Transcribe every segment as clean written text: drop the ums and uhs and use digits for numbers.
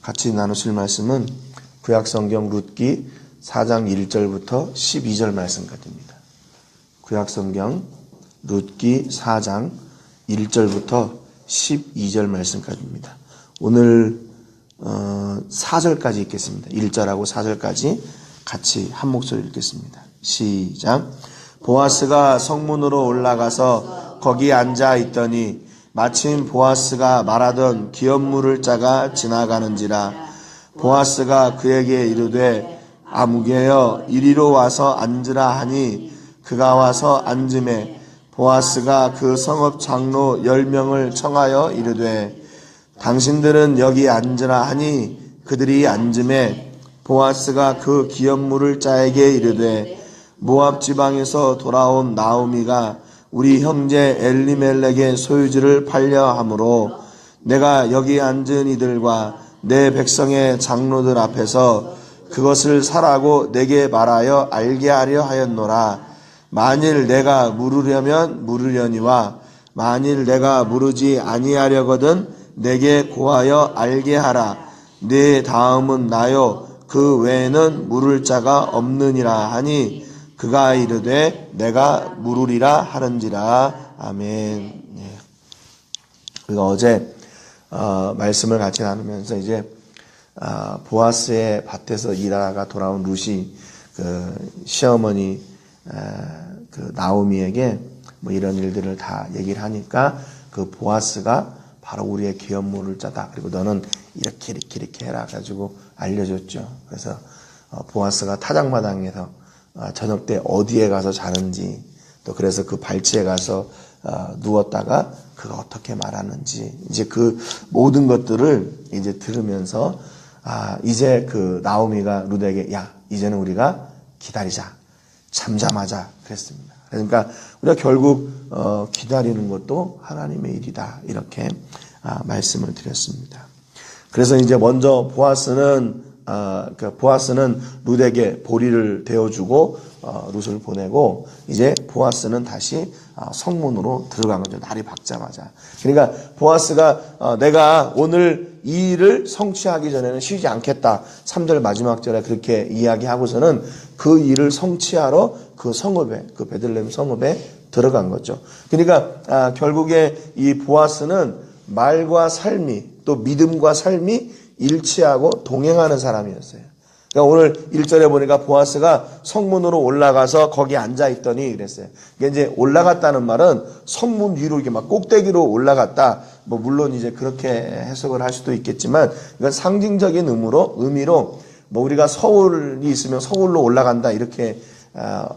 같이 나누실 말씀은 구약성경 룻기 4장 1절부터 12절 말씀까지입니다. 구약성경 룻기 4장 1절부터 12절 말씀까지입니다. 오늘 4절까지 읽겠습니다. 1절하고 4절까지 같이 한 목소리 읽겠습니다. 시작. 보아스가 성문으로 올라가서 거기 앉아 있더니 마침 보아스가 말하던 기업 물을 자가 지나가는지라. 보아스가 그에게 이르되 아무개여 이리로 와서 앉으라 하니 그가 와서 앉음에 보아스가 그 성읍 장로 10명을 청하여 이르되 당신들은 여기 앉으라 하니 그들이 앉음에 보아스가 그 기업 물을 자에게 이르되 모압 지방에서 돌아온 나오미가 우리 형제 엘리멜렉의 소유지를 팔려 하므로 내가 여기 앉은 이들과 내 백성의 장로들 앞에서 그것을 사라고 내게 말하여 알게 하려 하였노라. 만일 내가 물으려면 물으려니와 만일 내가 물으지 아니하려거든 내게 고하여 알게 하라. 네 다음은 나요 그 외에는 물을 자가 없느니라 하니 그가 이르되 내가 물으리라 하는지라. 아멘. 예. 우리가 어제 말씀을 같이 나누면서 이제 보아스의 밭에서 일하다가 돌아온 룻이 그 시어머니 그 나오미에게 뭐 이런 일들을 다 얘기를 하니까 그 보아스가 바로 우리의 기업 물을 자다. 그리고 너는 이렇게 해라 가지고 알려줬죠. 그래서 보아스가 타작마당에서 저녁 때 어디에 가서 자는지, 또 그래서 그 발치에 가서 누웠다가 그가 어떻게 말하는지, 이제 그 모든 것들을 이제 들으면서 이제 그 나오미가 룻에게 야 이제는 우리가 기다리자, 잠잠하자 그랬습니다. 그러니까 우리가 결국 기다리는 것도 하나님의 일이다, 이렇게 말씀을 드렸습니다. 그래서 이제 먼저 보아스는 룻에게 보리를 데워주고 룻을 보내고 이제 보아스는 다시 성문으로 들어간 거죠. 날이 밝자마자. 그러니까 보아스가 내가 오늘 이 일을 성취하기 전에는 쉬지 않겠다. 3절 마지막 절에 그렇게 이야기하고서는 그 일을 성취하러 그 성읍에, 그 베들레헴 성읍에 들어간 거죠. 그러니까 결국에 이 보아스는 말과 삶이, 또 믿음과 삶이 일치하고 동행하는 사람이었어요. 그러니까 오늘 1절에 보니까 보아스가 성문으로 올라가서 거기 앉아있더니 그랬어요. 이게 이제 올라갔다는 말은 성문 위로 이렇게 막 꼭대기로 올라갔다. 뭐 물론 이제 그렇게 해석을 할 수도 있겠지만 이건 상징적인 의미로 뭐 우리가 서울이 있으면 서울로 올라간다 이렇게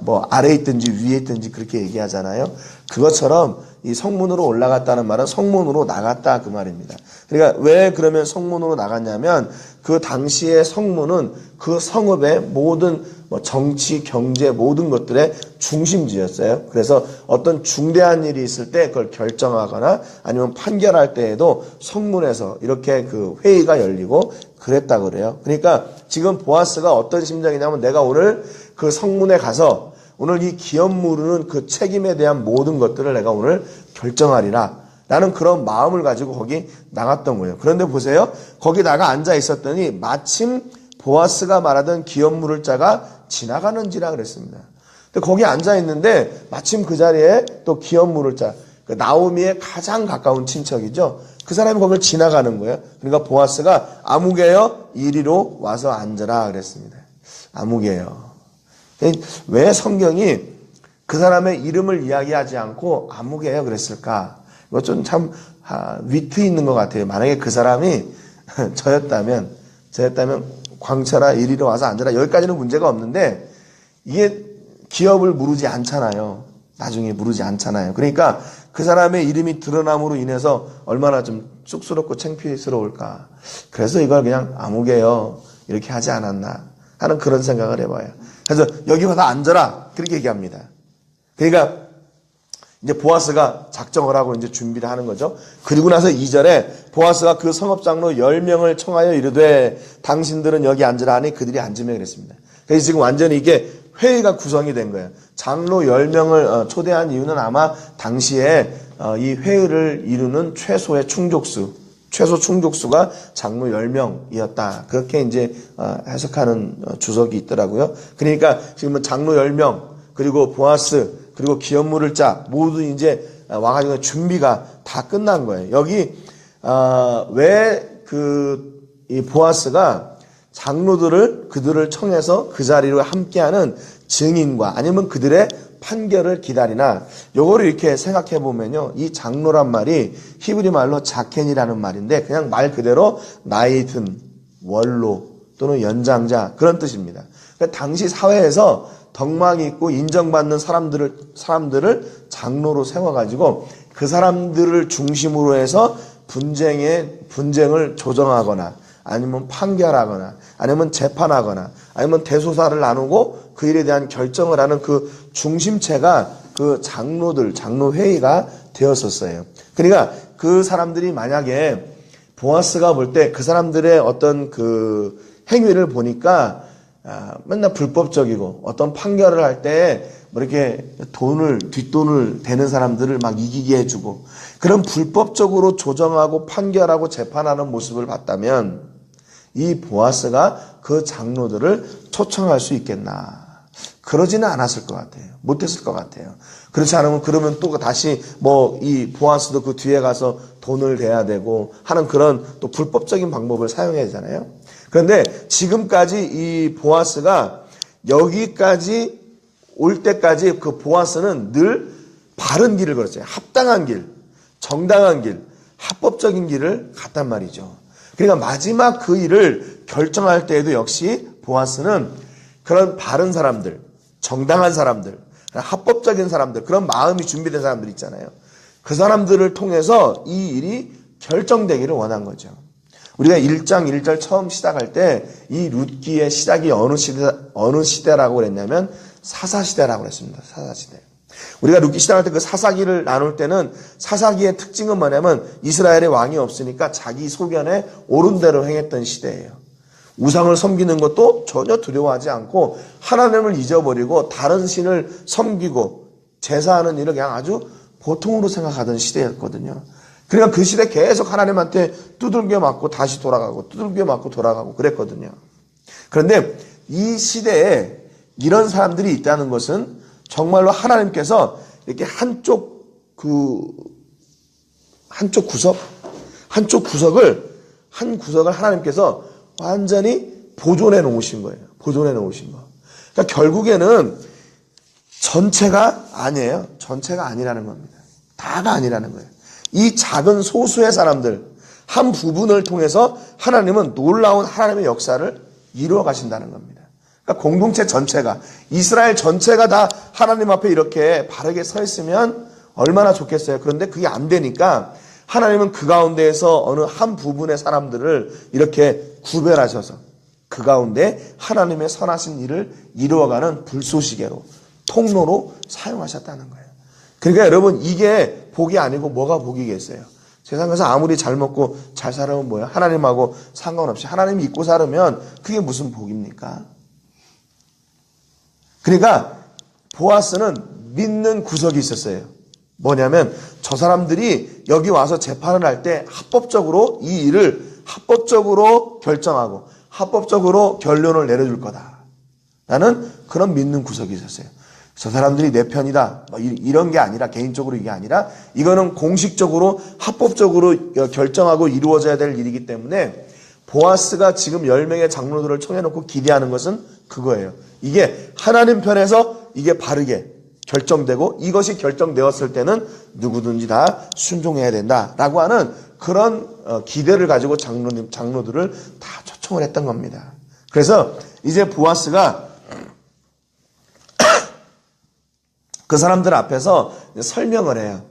뭐 아래에 있든지 위에 있든지 그렇게 얘기하잖아요. 그것처럼 이 성문으로 올라갔다는 말은 성문으로 나갔다 그 말입니다. 그러니까 왜 그러면 성문으로 나갔냐면 그 당시의 성문은 그 성읍의 모든 뭐 정치, 경제 모든 것들의 중심지였어요. 그래서 어떤 중대한 일이 있을 때 그걸 결정하거나 아니면 판결할 때에도 성문에서 이렇게 그 회의가 열리고 그랬다 그래요. 그러니까 지금 보아스가 어떤 심정이냐면 내가 오늘 그 성문에 가서 오늘 이 기업 물으는 그 책임에 대한 모든 것들을 내가 오늘 결정하리라. 나는 그런 마음을 가지고 거기 나갔던 거예요. 그런데 보세요. 거기다가 앉아 있었더니 마침 보아스가 말하던 기업 물을 자가 지나가는지라 그랬습니다. 근데 거기 앉아 있는데 마침 그 자리에 또 기업 물을 자, 그 나오미의 가장 가까운 친척이죠. 그 사람이 거길 지나가는 거예요. 그러니까 보아스가 아무개여 이리로 와서 앉으라 그랬습니다. 아무개여. 왜 성경이 그 사람의 이름을 이야기하지 않고 아무개여 그랬을까? 이거 좀 참 위트 있는 것 같아요. 만약에 그 사람이 저였다면 광철아 이리로 와서 앉아라. 여기까지는 문제가 없는데 이게 기업을 물으지 않잖아요. 나중에 물으지 않잖아요. 그러니까 그 사람의 이름이 드러남으로 인해서 얼마나 좀 쑥스럽고 창피스러울까. 그래서 이걸 그냥 아무개여 이렇게 하지 않았나 하는 그런 생각을 해봐요. 그래서 여기 와서 앉아라 그렇게 얘기합니다. 그러니까 이제 보아스가 작정을 하고 이제 준비를 하는 거죠. 그리고 나서 2절에 보아스가 그 성읍장로 10명을 청하여 이르되 당신들은 여기 앉으라 하니 그들이 앉으며 그랬습니다. 그래서 지금 완전히 이게 회의가 구성이 된 거예요. 장로 10명을 초대한 이유는 아마 당시에 이 회의를 이루는 최소의 충족수, 최소 충족수가 장로 10명이었다. 그렇게 이제 해석하는 주석이 있더라고요. 그러니까 지금은 장로 10명, 그리고 보아스, 그리고 기업물을 짜 모두 이제 와가지고 준비가 다 끝난 거예요. 여기 왜 이 보아스가 장로들을 그들을 청해서 그 자리로 함께하는 증인과 아니면 그들의 판결을 기다리나, 요거를 이렇게 생각해 보면요, 이 장로란 말이 히브리 말로 자켄이라는 말인데 그냥 말 그대로 나이 든 원로 또는 연장자 그런 뜻입니다. 그러니까 당시 사회에서 덕망이 있고 인정받는 사람들을 장로로 세워가지고 그 사람들을 중심으로 해서 분쟁을 조정하거나 아니면 판결하거나 아니면 재판하거나 아니면 대소사를 나누고 그 일에 대한 결정을 하는 그 중심체가 그 장로회의가 되었었어요. 그러니까 그 사람들이 만약에 보아스가 볼 때 그 사람들의 어떤 그 행위를 보니까 맨날 불법적이고 어떤 판결을 할 때 뭐 이렇게 뒷돈을 대는 사람들을 막 이기게 해주고 그런 불법적으로 조정하고 판결하고 재판하는 모습을 봤다면 이 보아스가 그 장로들을 초청할 수 있겠나? 그러지는 않았을 것 같아요. 못했을 것 같아요. 그렇지 않으면 그러면 또 다시 이 보아스도 그 뒤에 가서 돈을 대야 되고 하는 그런 또 불법적인 방법을 사용해야 되잖아요. 그런데 지금까지 이 보아스가 여기까지 올 때까지 그 보아스는 늘 바른 길을 걸었어요. 합당한 길, 정당한 길, 합법적인 길을 갔단 말이죠. 그러니까 마지막 그 일을 결정할 때에도 역시 보아스는 그런 바른 사람들, 정당한 사람들, 합법적인 사람들, 그런 마음이 준비된 사람들 있잖아요. 그 사람들을 통해서 이 일이 결정되기를 원한 거죠. 우리가 1장 1절 처음 시작할 때 이 룻기의 시작이 어느 시대라고 그랬냐면 사사시대라고 그랬습니다. 사사시대. 우리가 룻기 시작할 때 그 사사기를 나눌 때는 사사기의 특징은 뭐냐면 이스라엘의 왕이 없으니까 자기 소견에 옳은 대로 행했던 시대예요. 우상을 섬기는 것도 전혀 두려워하지 않고 하나님을 잊어버리고 다른 신을 섬기고 제사하는 일을 그냥 아주 보통으로 생각하던 시대였거든요. 그러니까 그 시대 계속 하나님한테 두들겨 맞고 다시 돌아가고 두들겨 맞고 돌아가고 그랬거든요. 그런데 이 시대에 이런 사람들이 있다는 것은 정말로 하나님께서 이렇게 한쪽 구석을 하나님께서 완전히 보존해 놓으신 거예요. 보존해 놓으신 거. 그러니까 결국에는 전체가 아니에요. 전체가 아니라는 겁니다. 다가 아니라는 거예요. 이 작은 소수의 사람들, 한 부분을 통해서 하나님은 놀라운 하나님의 역사를 이루어 가신다는 겁니다. 그러니까 공동체 전체가, 이스라엘 전체가 다 하나님 앞에 이렇게 바르게 서 있으면 얼마나 좋겠어요. 그런데 그게 안 되니까 하나님은 그 가운데에서 어느 한 부분의 사람들을 이렇게 구별하셔서 그 가운데 하나님의 선하신 일을 이루어가는 불쏘시개로, 통로로 사용하셨다는 거예요. 그러니까 여러분, 이게 복이 아니고 뭐가 복이겠어요? 세상에서 아무리 잘 먹고 잘 살아면 뭐예요? 하나님하고 상관없이 하나님 믿고 살으면 그게 무슨 복입니까? 그러니까 보아스는 믿는 구석이 있었어요. 뭐냐면 저 사람들이 여기 와서 재판을 할 때 합법적으로 이 일을 합법적으로 결정하고 합법적으로 결론을 내려줄 거다. 나는 그런 믿는 구석이 있었어요. 저 사람들이 내 편이다. 이런 게 아니라, 개인적으로 이게 아니라 이거는 공식적으로 합법적으로 결정하고 이루어져야 될 일이기 때문에 보아스가 지금 10명의 장로들을 청해놓고 기대하는 것은 그거예요. 이게 하나님 편에서 이게 바르게 결정되고 이것이 결정되었을 때는 누구든지 다 순종해야 된다라고 하는 그런 기대를 가지고 장로들을 다 초청을 했던 겁니다. 그래서 이제 보아스가 그 사람들 앞에서 설명을 해요.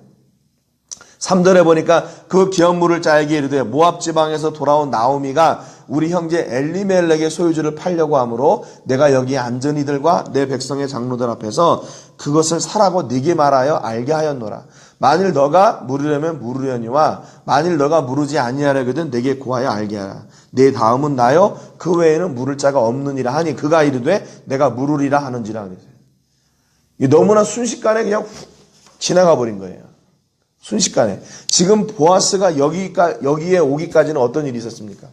3절에 보니까 그 기업물을 짜에게 이르되 모압 지방에서 돌아온 나오미가 우리 형제 엘리멜렉의 소유주를 팔려고 하므로 내가 여기 앉은 이들과 내 백성의 장로들 앞에서 그것을 사라고 네게 말하여 알게 하였노라. 만일 너가 물으려면 물으려니와 만일 너가 물으지 아니하려거든 내게 고하여 알게 하라. 내 다음은 나요 그 외에는 물을 자가 없느니라 하니 그가 이르되 내가 물으리라 하는지라 그랬어요. 너무나 순식간에 그냥 훅 지나가 버린 거예요. 순식간에. 지금 보아스가 여기에 오기까지는 어떤 일이 있었습니까?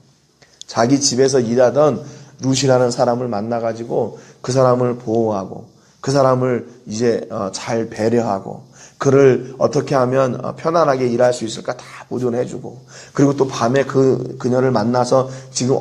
자기 집에서 일하던 룻이라는 사람을 만나가지고 그 사람을 보호하고 그 사람을 이제 잘 배려하고 그를 어떻게 하면 편안하게 일할 수 있을까 다 보존해주고, 그리고 또 밤에 그녀를 만나서 지금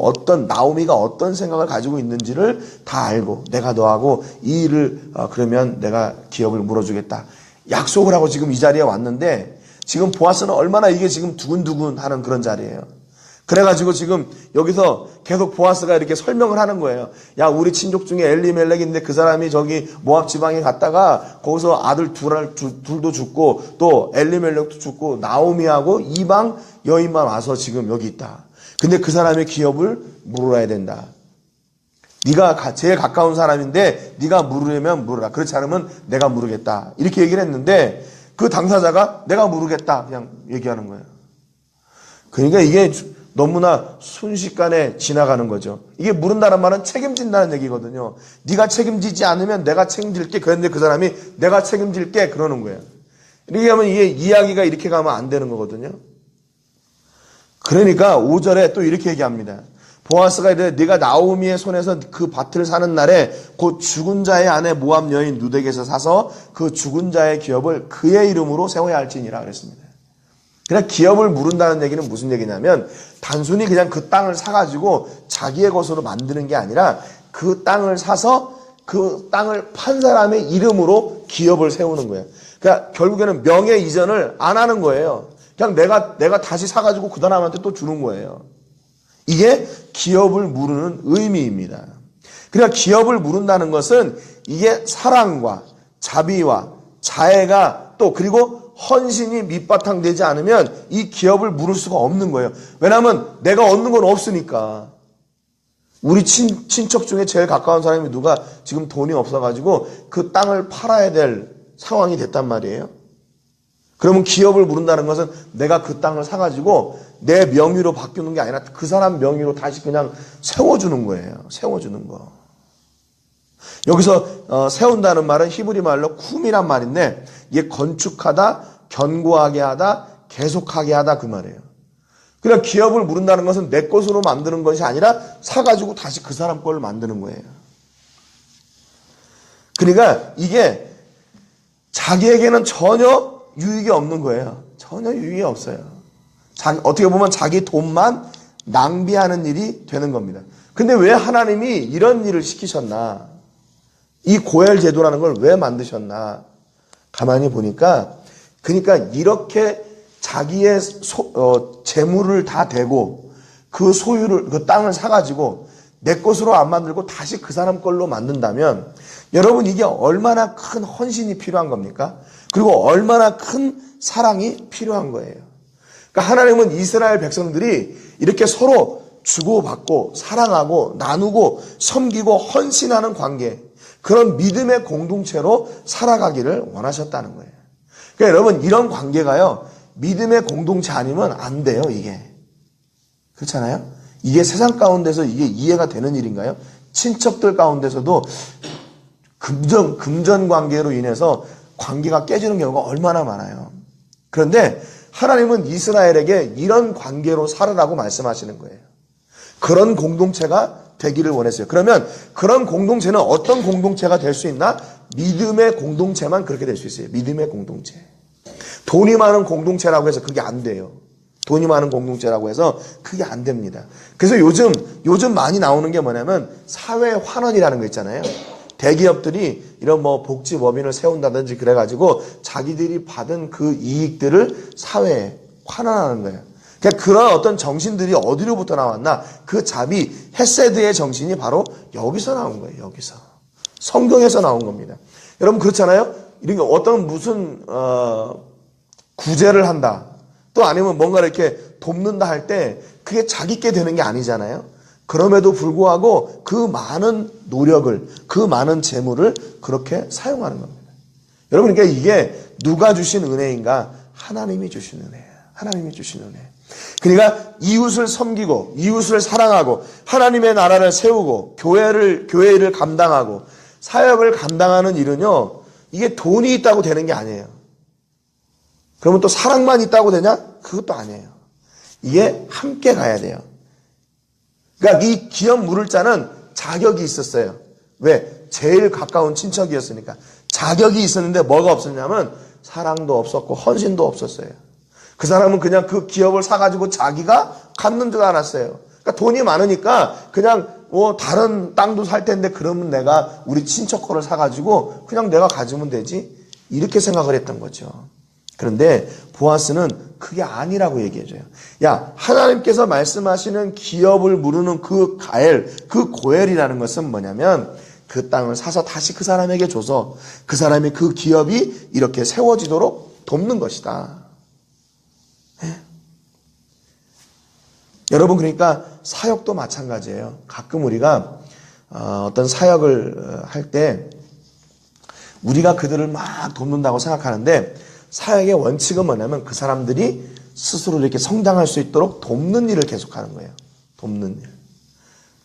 나오미가 어떤 생각을 가지고 있는지를 다 알고, 내가 너하고 이 일을 그러면 내가 기업을 물어주겠다 약속을 하고 지금 이 자리에 왔는데, 지금 보아스는 얼마나 이게 지금 두근두근 하는 그런 자리예요. 그래가지고 지금 여기서 계속 보아스가 이렇게 설명을 하는 거예요. 야, 우리 친족 중에 엘리멜렉인데 그 사람이 저기 모압 지방에 갔다가 거기서 아들 둘도 죽고 또 엘리멜렉도 죽고 나오미하고 이방 여인만 와서 지금 여기 있다. 근데 그 사람의 기업을 물어야 된다. 네가 제일 가까운 사람인데 네가 물으려면 물어라. 그렇지 않으면 내가 물으겠다. 이렇게 얘기를 했는데 그 당사자가 내가 물으겠다 그냥 얘기하는 거예요. 그러니까 이게 너무나 순식간에 지나가는 거죠. 이게 물은다는 말은 책임진다는 얘기거든요. 네가 책임지지 않으면 내가 책임질게. 그런데 그 사람이 내가 책임질게 그러는 거예요. 이렇게 하면 이게 이야기가 이렇게 가면 안 되는 거거든요. 그러니까 5절에 또 이렇게 얘기합니다. 보아스가 이르되 네가 나오미의 손에서 그 밭을 사는 날에 곧 죽은 자의 아내 모압 여인 룻에게서 사서 그 죽은 자의 기업을 그의 이름으로 세워야 할지니라 그랬습니다. 그냥 기업을 물은다는 얘기는 무슨 얘기냐면 단순히 그냥 그 땅을 사가지고 자기의 것으로 만드는 게 아니라 그 땅을 사서 그 땅을 판 사람의 이름으로 기업을 세우는 거예요. 그러니까 결국에는 명예 이전을 안 하는 거예요. 그냥 내가 다시 사가지고 그 사람한테 또 주는 거예요. 이게 기업을 물으는 의미입니다. 그러니까 기업을 물은다는 것은 이게 사랑과 자비와 자애가 또 그리고 헌신이 밑바탕 되지 않으면 이 기업을 물을 수가 없는 거예요. 왜냐하면 내가 얻는 건 없으니까. 우리 친척 중에 제일 가까운 사람이 누가 지금 돈이 없어가지고 그 땅을 팔아야 될 상황이 됐단 말이에요. 그러면 기업을 물은다는 것은 내가 그 땅을 사가지고 내 명의로 바꾸는 게 아니라 그 사람 명의로 다시 그냥 세워주는 거예요. 세워주는 거. 여기서 세운다는 말은 히브리 말로 쿰이란 말인데 이게 건축하다, 견고하게 하다, 계속하게 하다 그 말이에요. 그냥 기업을 물은다는 것은 내 것으로 만드는 것이 아니라 사가지고 다시 그 사람 걸로 만드는 거예요. 그러니까 이게 자기에게는 전혀 유익이 없는 거예요. 전혀 유익이 없어요. 어떻게 보면 자기 돈만 낭비하는 일이 되는 겁니다. 근데 왜 하나님이 이런 일을 시키셨나? 이 고엘 제도라는 걸 왜 만드셨나? 가만히 보니까 그러니까 이렇게 자기의 재물을 다 대고 그 소유를 그 땅을 사가지고 내 것으로 안 만들고 다시 그 사람 걸로 만든다면 여러분 이게 얼마나 큰 헌신이 필요한 겁니까? 그리고 얼마나 큰 사랑이 필요한 거예요. 그러니까 하나님은 이스라엘 백성들이 이렇게 서로 주고받고 사랑하고 나누고 섬기고 헌신하는 관계, 그런 믿음의 공동체로 살아가기를 원하셨다는 거예요. 그러니까 여러분 이런 관계가요, 믿음의 공동체 아니면 안 돼요, 이게. 그렇잖아요? 이게 세상 가운데서 이게 이해가 되는 일인가요? 친척들 가운데서도 금전 관계로 인해서 관계가 깨지는 경우가 얼마나 많아요. 그런데 하나님은 이스라엘에게 이런 관계로 살으라고 말씀하시는 거예요. 그런 공동체가 되기를 원했어요. 그러면 그런 공동체는 어떤 공동체가 될 수 있나? 믿음의 공동체만 그렇게 될 수 있어요. 믿음의 공동체. 돈이 많은 공동체라고 해서 그게 안 돼요. 돈이 많은 공동체라고 해서 그게 안 됩니다. 그래서 요즘 많이 나오는 게 뭐냐면 사회 환원이라는 거 있잖아요. 대기업들이 이런 복지법인을 세운다든지 그래가지고 자기들이 받은 그 이익들을 사회에 환원하는 거예요. 그러니까 그런 어떤 정신들이 어디로부터 나왔나? 그 자비, 헤세드의 정신이 바로 여기서 나온 거예요. 여기서. 성경에서 나온 겁니다. 여러분 그렇잖아요? 이런 어떤 무슨 구제를 한다. 또 아니면 뭔가 이렇게 돕는다 할 때 그게 자기 게 되는 게 아니잖아요. 그럼에도 불구하고 그 많은 노력을, 그 많은 재물을 그렇게 사용하는 겁니다. 여러분 그러니까 이게 누가 주신 은혜인가? 하나님이 주신 은혜예요. 하나님이 주신 은혜. 그러니까 이웃을 섬기고 이웃을 사랑하고 하나님의 나라를 세우고 교회 일을 감당하고 사역을 감당하는 일은요, 이게 돈이 있다고 되는 게 아니에요. 그러면 또 사랑만 있다고 되냐? 그것도 아니에요. 이게 함께 가야 돼요. 그러니까 이 기업 물을 자는 자격이 있었어요. 왜? 제일 가까운 친척이었으니까. 자격이 있었는데 뭐가 없었냐면 사랑도 없었고 헌신도 없었어요. 그 사람은 그냥 그 기업을 사가지고 자기가 갖는 줄 알았어요. 그러니까 돈이 많으니까 그냥 다른 땅도 살 텐데 그러면 내가 우리 친척 거를 사가지고 그냥 내가 가지면 되지. 이렇게 생각을 했던 거죠. 그런데 보아스는 그게 아니라고 얘기해줘요. 야, 하나님께서 말씀하시는 기업을 무르는 그 가엘, 그 고엘이라는 것은 뭐냐면 그 땅을 사서 다시 그 사람에게 줘서 그 사람의 그 기업이 이렇게 세워지도록 돕는 것이다. 네? 여러분, 그러니까 사역도 마찬가지예요. 가끔 우리가 어떤 사역을 할 때 우리가 그들을 막 돕는다고 생각하는데 사역의 원칙은 뭐냐면 그 사람들이 스스로 이렇게 성장할 수 있도록 돕는 일을 계속하는 거예요. 돕는 일.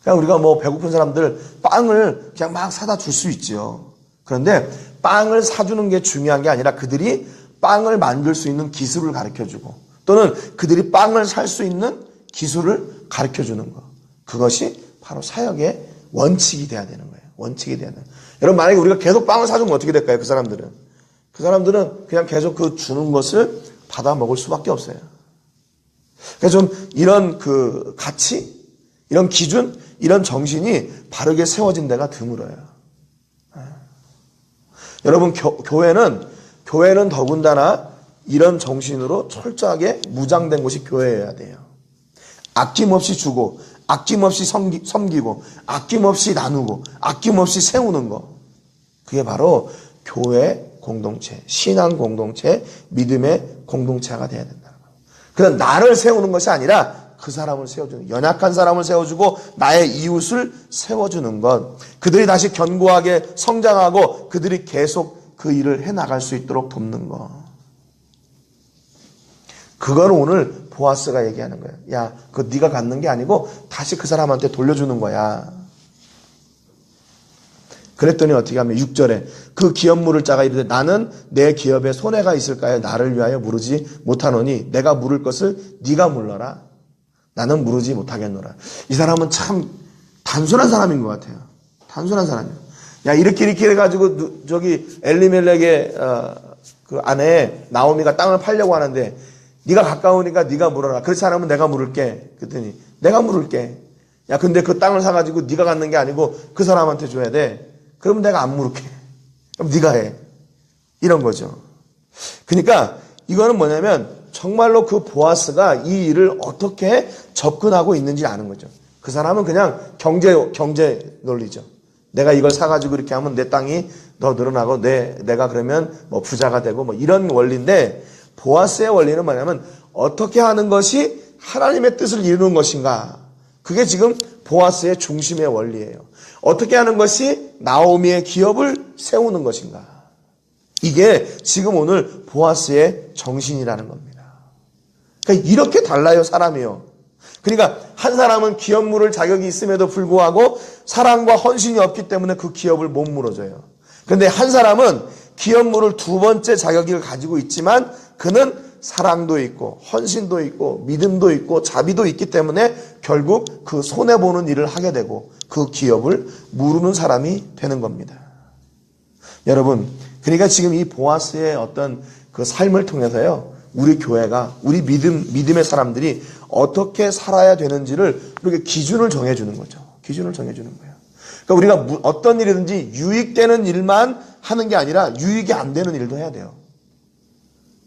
그러니까 우리가 뭐 배고픈 사람들 빵을 그냥 막 사다 줄 수 있죠. 그런데 빵을 사주는 게 중요한 게 아니라 그들이 빵을 만들 수 있는 기술을 가르쳐주고 또는 그들이 빵을 살 수 있는 기술을 가르쳐주는 것. 그것이 바로 사역의 원칙이 돼야 되는 거예요. 원칙이 돼야 되는 거예요. 여러분, 만약에 우리가 계속 빵을 사주면 어떻게 될까요? 그 사람들은 그냥 계속 그 주는 것을 받아 먹을 수밖에 없어요. 그래서 좀 이런 그 가치, 이런 기준, 이런 정신이 바르게 세워진 데가 드물어요. 여러분, 교회는 더군다나 이런 정신으로 철저하게 무장된 곳이 교회여야 돼요. 아낌없이 주고, 아낌없이 섬기고, 아낌없이 나누고, 아낌없이 세우는 거. 그게 바로 교회 공동체, 신앙 공동체, 믿음의 공동체가 돼야 된다는 거예요. 그냥 나를 세우는 것이 아니라 그 사람을 세워주는, 연약한 사람을 세워주고 나의 이웃을 세워주는 것. 그들이 다시 견고하게 성장하고 그들이 계속 그 일을 해나갈 수 있도록 돕는 것. 그걸 오늘 보아스가 얘기하는 거예요. 야, 그거 네가 갖는 게 아니고 다시 그 사람한테 돌려주는 거야. 그랬더니 어떻게 하면 6절에 그 기업 물을 자가 이르되 나는 내 기업에 손해가 있을까요? 나를 위하여 무르지 못하노니 내가 물을 것을 네가 물러라. 나는 무르지 못하겠노라. 이 사람은 참 단순한 사람인 것 같아요. 단순한 사람이에요. 야, 이렇게 해가지고 저기 엘리멜렉의 그 아내 나오미가 땅을 팔려고 하는데 네가 가까우니까 네가 물어라. 그렇지 않으면 내가 물을게. 그랬더니 내가 물을게. 야, 근데 그 땅을 사가지고 네가 갖는 게 아니고 그 사람한테 줘야 돼. 그러면 내가 안 물을게. 그럼 네가 해. 이런 거죠. 그러니까 이거는 뭐냐면 정말로 그 보아스가 이 일을 어떻게 접근하고 있는지 아는 거죠. 그 사람은 그냥 경제 논리죠. 내가 이걸 사가지고 이렇게 하면 내 땅이 더 늘어나고 내가 그러면 뭐 부자가 되고 뭐 이런 원리인데 보아스의 원리는 뭐냐면 어떻게 하는 것이 하나님의 뜻을 이루는 것인가. 그게 지금 보아스의 중심의 원리예요. 어떻게 하는 것이 나오미의 기업을 세우는 것인가. 이게 지금 오늘 보아스의 정신이라는 겁니다. 그러니까 이렇게 달라요, 사람이요. 그러니까 한 사람은 기업 물을 자격이 있음에도 불구하고 사랑과 헌신이 없기 때문에 그 기업을 못 물어줘요. 그런데 한 사람은 기업 물을 두 번째 자격을 가지고 있지만 그는 사랑도 있고 헌신도 있고 믿음도 있고 자비도 있기 때문에 결국 그 손해보는 일을 하게 되고 그 기업을 무르는 사람이 되는 겁니다. 여러분, 그러니까 지금 이 보아스의 어떤 그 삶을 통해서요, 우리 교회가, 우리 믿음의 사람들이 어떻게 살아야 되는지를 이렇게 기준을 정해주는 거죠. 기준을 정해주는 거예요. 그러니까 우리가 어떤 일이든지 유익되는 일만 하는 게 아니라 유익이 안 되는 일도 해야 돼요.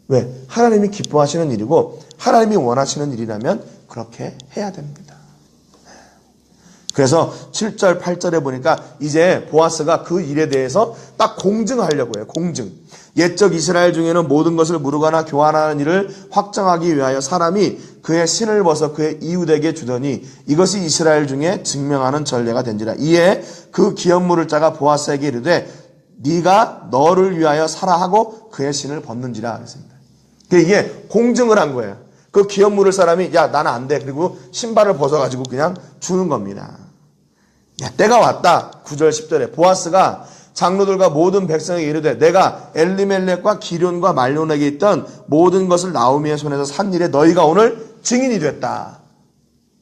왜? 하나님이 기뻐하시는 일이고 하나님이 원하시는 일이라면 그렇게 해야 됩니다. 그래서 7절, 8절에 보니까 이제 보아스가 그 일에 대해서 딱 공증하려고 해요. 공증. 옛적 이스라엘 중에는 모든 것을 무르거나 교환하는 일을 확정하기 위하여 사람이 그의 신을 벗어 그의 이웃에게 주더니 이것이 이스라엘 중에 증명하는 전례가 된지라. 이에 그 기업 물을 자가 보아스에게 이르되 네가 너를 위하여 사라 하고 그의 신을 벗는지라 그랬습니다. 이게 공증을 한 거예요. 그 기업 물을 사람이 야, 나는 안 돼. 그리고 신발을 벗어가지고 그냥 주는 겁니다. 야, 때가 왔다. 9절 10절에 보아스가 장로들과 모든 백성에게 이르되 내가 엘리멜렉과 기련과 말론에게 있던 모든 것을 나오미의 손에서 산 일에 너희가 오늘 증인이 됐다.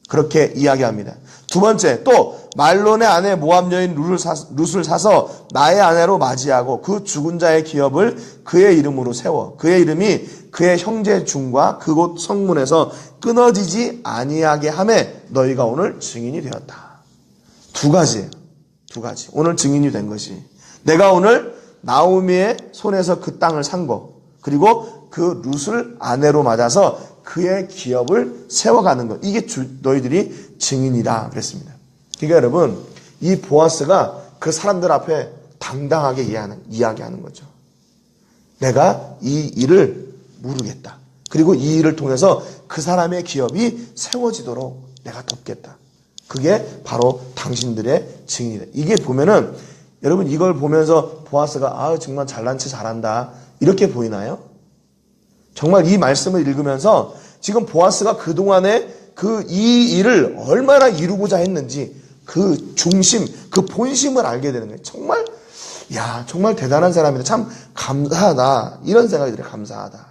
그렇게 이야기합니다. 두 번째, 또 말론의 아내 모압 여인 룻을 사서 나의 아내로 맞이하고 그 죽은 자의 기업을 그의 이름으로 세워 그의 이름이 그의 형제 중과 그곳 성문에서 끊어지지 아니하게 하매 너희가 오늘 증인이 되었다. 두 가지. 오늘 증인이 된 것이 내가 오늘 나오미의 손에서 그 땅을 산 거, 그리고 그 룻을 아내로 맞아서 그의 기업을 세워가는 것. 이게 너희들이 증인이다 그랬습니다. 그러니까 여러분, 이 보아스가 그 사람들 앞에 당당하게 이야기하는 거죠. 내가 이 일을 모르겠다. 그리고 이 일을 통해서 그 사람의 기업이 세워지도록 내가 돕겠다. 그게 바로 당신들의 증인이다. 이게 보면은 여러분, 이걸 보면서 보아스가 정말 잘난 체 잘한다 이렇게 보이나요? 정말 이 말씀을 읽으면서 지금 보아스가 그동안에 이 일을 얼마나 이루고자 했는지 그 중심, 그 본심을 알게 되는 거예요. 정말 대단한 사람이다. 참 감사하다. 이런 생각이 들어요. 감사하다.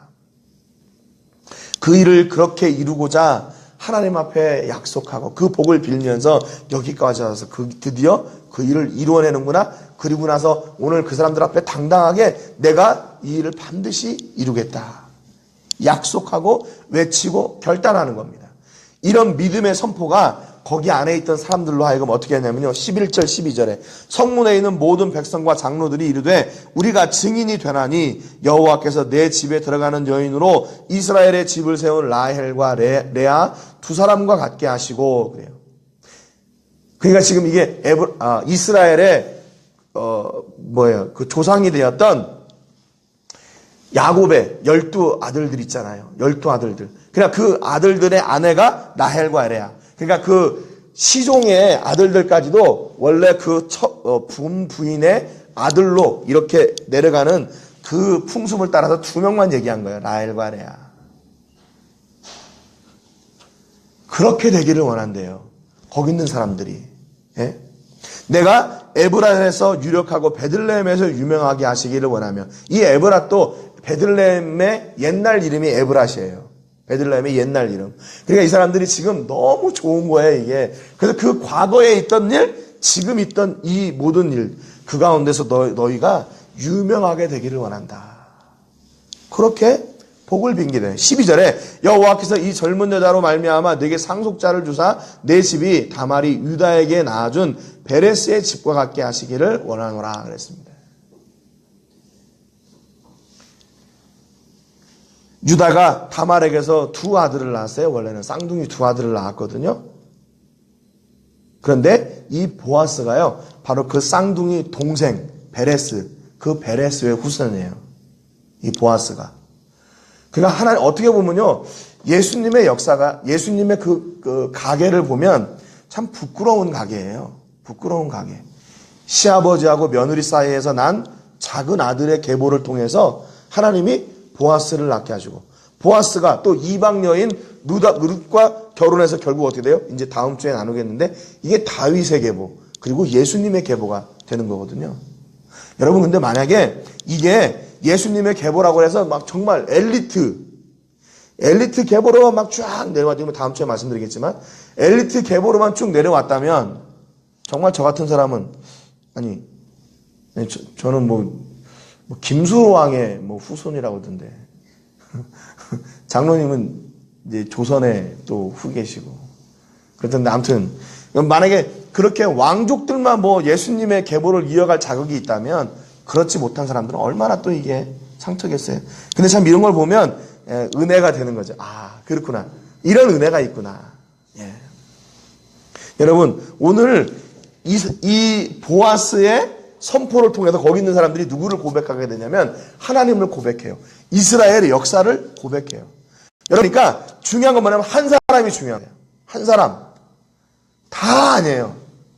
그 일을 그렇게 이루고자 하나님 앞에 약속하고 그 복을 빌면서 여기까지 와서 드디어 그 일을 이루어내는구나. 그리고 나서 오늘 그 사람들 앞에 당당하게 내가 이 일을 반드시 이루겠다. 약속하고 외치고 결단하는 겁니다. 이런 믿음의 선포가 거기 안에 있던 사람들로 하여금 어떻게 했냐면요. 11절 12절에 성문에 있는 모든 백성과 장로들이 이르되 우리가 증인이 되나니 여호와께서 내 집에 들어가는 여인으로 이스라엘의 집을 세운 라헬과 레아 두 사람과 같게 하시고 그래요. 그러니까 지금 이게 이스라엘의 그 조상이 되었던 야곱의 12아들들 있잖아요. 12아들들. 그러니까 그 아들들의 아내가 라헬과 레아. 그러니까 그 시종의 아들들까지도 원래 그 부인의 아들로 이렇게 내려가는 그 풍습을 따라서 두 명만 얘기한 거예요. 라헬과 레아. 그렇게 되기를 원한대요. 거기 있는 사람들이. 예? 내가 에브라에서 유력하고 베들레헴에서 유명하게 하시기를 원하며 이 에브랏도 베들레헴의 옛날 이름이 에브랏이에요. 베들레헴의 옛날 이름. 그러니까 이 사람들이 지금 너무 좋은 거예요, 이게. 그래서 그 과거에 있던 일, 지금 있던 이 모든 일, 그 가운데서 너희가 유명하게 되기를 원한다. 그렇게 복을 빙기네. 12절에 여호와께서 이 젊은 여자로 말미암아 네게 상속자를 주사 내 집이 다말이 유다에게 낳아준 베레스의 집과 같게 하시기를 원하노라 그랬습니다. 유다가 다말에게서 두 아들을 낳았어요. 원래는 쌍둥이 두 아들을 낳았거든요. 그런데 이 보아스가요, 바로 그 쌍둥이 동생 베레스, 그 베레스의 후손이에요. 이 보아스가. 그러니까 하나님 어떻게 보면요, 예수님의 역사가, 예수님의 그 가계를 보면 참 부끄러운 가계예요. 부끄러운 가계. 시아버지하고 며느리 사이에서 난 작은 아들의 계보를 통해서 하나님이 보아스를 낳게 하시고, 보아스가 또 이방 여인 룻과 결혼해서 결국 어떻게 돼요? 이제 다음 주에 나누겠는데 이게 다윗의 계보, 그리고 예수님의 계보가 되는 거거든요. 여러분, 근데 만약에 이게 예수님의 계보라고 해서 막 정말 엘리트 계보로 막 쫙 내려왔다면, 다음 주에 말씀드리겠지만 엘리트 계보로만 쭉 내려왔다면 정말 저 같은 사람은 저는 뭐 김수왕의 후손이라고 하던데 장로님은 이제 조선에 또 후계시고 그렇던데, 아무튼 만약에 그렇게 왕족들만 예수님의 계보를 이어갈 자격이 있다면 그렇지 못한 사람들은 얼마나 또 이게 상처겠어요. 근데 참 이런 걸 보면 은혜가 되는 거죠. 아, 그렇구나. 이런 은혜가 있구나. 예. 여러분, 오늘 이 보아스의 선포를 통해서 거기 있는 사람들이 누구를 고백하게 되냐면 하나님을 고백해요. 이스라엘의 역사를 고백해요. 그러니까 중요한 건 뭐냐면 한 사람이 중요해요. 한 사람. 다 아니에요.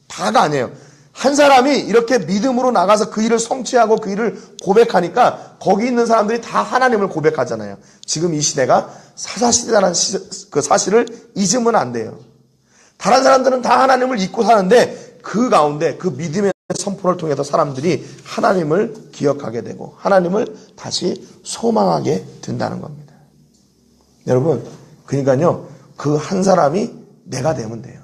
다가 아니에요. 한 사람이 이렇게 믿음으로 나가서 그 일을 성취하고 그 일을 고백하니까 거기 있는 사람들이 다 하나님을 고백하잖아요. 지금 이 시대가 사사시대라는 그 사실을 잊으면 안 돼요. 다른 사람들은 다 하나님을 잊고 사는데 그 가운데 그 믿음의 선포를 통해서 사람들이 하나님을 기억하게 되고 하나님을 다시 소망하게 된다는 겁니다. 여러분, 그러니까요, 그 한 사람이 내가 되면 돼요.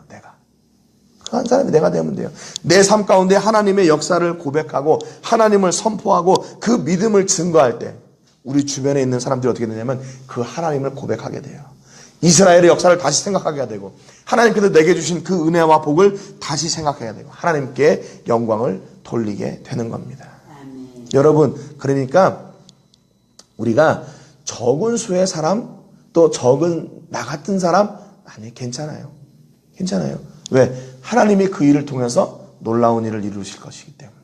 그 한 사람이 내가 되면 돼요. 내 삶 가운데 하나님의 역사를 고백하고 하나님을 선포하고 그 믿음을 증거할 때 우리 주변에 있는 사람들이 어떻게 되냐면 그 하나님을 고백하게 돼요. 이스라엘의 역사를 다시 생각하게 되고 하나님께서 내게 주신 그 은혜와 복을 다시 생각해야 되고 하나님께 영광을 돌리게 되는 겁니다. 아멘. 여러분, 그러니까 우리가 적은 수의 사람, 또 적은 나 같은 사람, 아니, 괜찮아요. 왜? 하나님이 그 일을 통해서 놀라운 일을 이루실 것이기 때문에.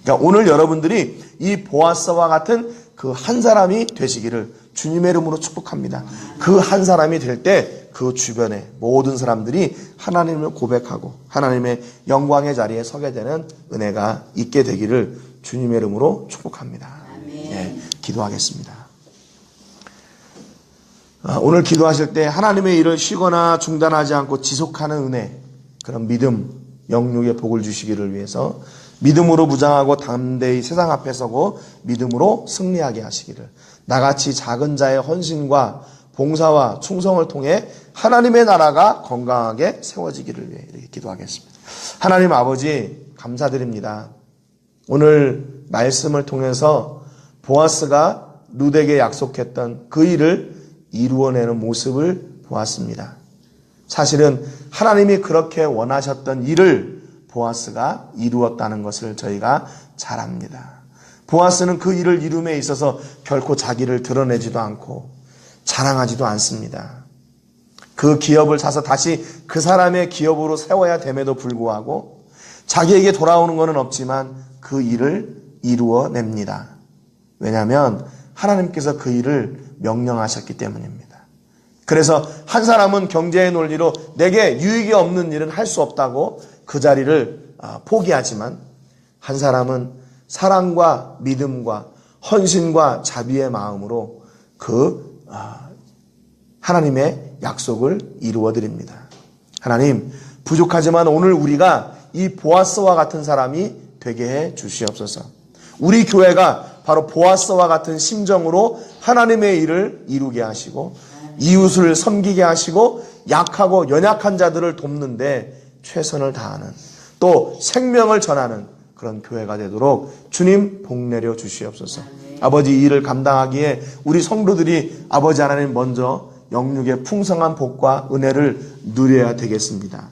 그러니까 오늘 여러분들이 이 보아스와 같은 그 한 사람이 되시기를 주님의 이름으로 축복합니다. 그 한 사람이 될 때 그 주변에 모든 사람들이 하나님을 고백하고 하나님의 영광의 자리에 서게 되는 은혜가 있게 되기를 주님의 이름으로 축복합니다. 네, 기도하겠습니다. 오늘 기도하실 때 하나님의 일을 쉬거나 중단하지 않고 지속하는 은혜, 그런 믿음, 영육의 복을 주시기를 위해서 믿음으로 무장하고 담대히 세상 앞에 서고 믿음으로 승리하게 하시기를, 나같이 작은 자의 헌신과 봉사와 충성을 통해 하나님의 나라가 건강하게 세워지기를 위해 이렇게 기도하겠습니다. 하나님 아버지, 감사드립니다. 오늘 말씀을 통해서 보아스가 룻에게 약속했던 그 일을 이루어내는 모습을 보았습니다. 사실은 하나님이 그렇게 원하셨던 일을 보아스가 이루었다는 것을 저희가 잘 압니다. 보아스는 그 일을 이룸에 있어서 결코 자기를 드러내지도 않고 자랑하지도 않습니다. 그 기업을 사서 다시 그 사람의 기업으로 세워야 됨에도 불구하고 자기에게 돌아오는 것은 없지만 그 일을 이루어냅니다. 왜냐하면 하나님께서 그 일을 명령하셨기 때문입니다. 그래서 한 사람은 경제의 논리로 내게 유익이 없는 일은 할 수 없다고 그 자리를 포기하지만, 한 사람은 사랑과 믿음과 헌신과 자비의 마음으로 그 하나님의 약속을 이루어 드립니다. 하나님, 부족하지만 오늘 우리가 이 보아스와 같은 사람이 되게 해 주시옵소서. 우리 교회가 바로 보아스와 같은 심정으로 하나님의 일을 이루게 하시고 이웃을 섬기게 하시고 약하고 연약한 자들을 돕는데 최선을 다하는, 또 생명을 전하는 그런 교회가 되도록 주님 복내려 주시옵소서. 아버지, 이 일을 감당하기에 우리 성도들이 아버지 하나님 먼저 영육의 풍성한 복과 은혜를 누려야 되겠습니다.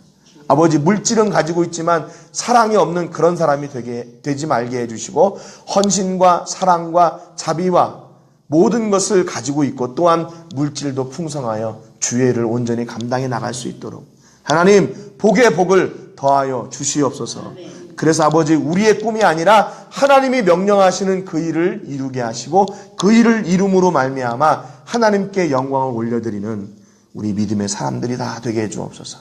아버지, 물질은 가지고 있지만 사랑이 없는 그런 사람이 되지 말게 해주시고 헌신과 사랑과 자비와 모든 것을 가지고 있고 또한 물질도 풍성하여 주의 일을 온전히 감당해 나갈 수 있도록 하나님 복의 복을 더하여 주시옵소서. 그래서 아버지, 우리의 꿈이 아니라 하나님이 명령하시는 그 일을 이루게 하시고 그 일을 이룸으로 말미암아 하나님께 영광을 올려드리는 우리 믿음의 사람들이 다 되게 해주옵소서.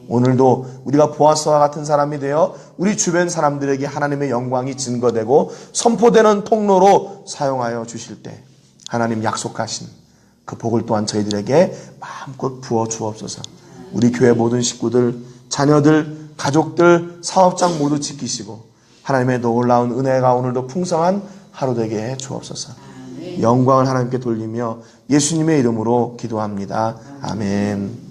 오늘도 우리가 보아스와 같은 사람이 되어 우리 주변 사람들에게 하나님의 영광이 증거되고 선포되는 통로로 사용하여 주실 때 하나님 약속하신 그 복을 또한 저희들에게 마음껏 부어 주옵소서. 우리 교회 모든 식구들, 자녀들, 가족들, 사업장 모두 지키시고 하나님의 놀라운 은혜가 오늘도 풍성한 하루 되게 해 주옵소서. 영광을 하나님께 돌리며 예수님의 이름으로 기도합니다. 아멘.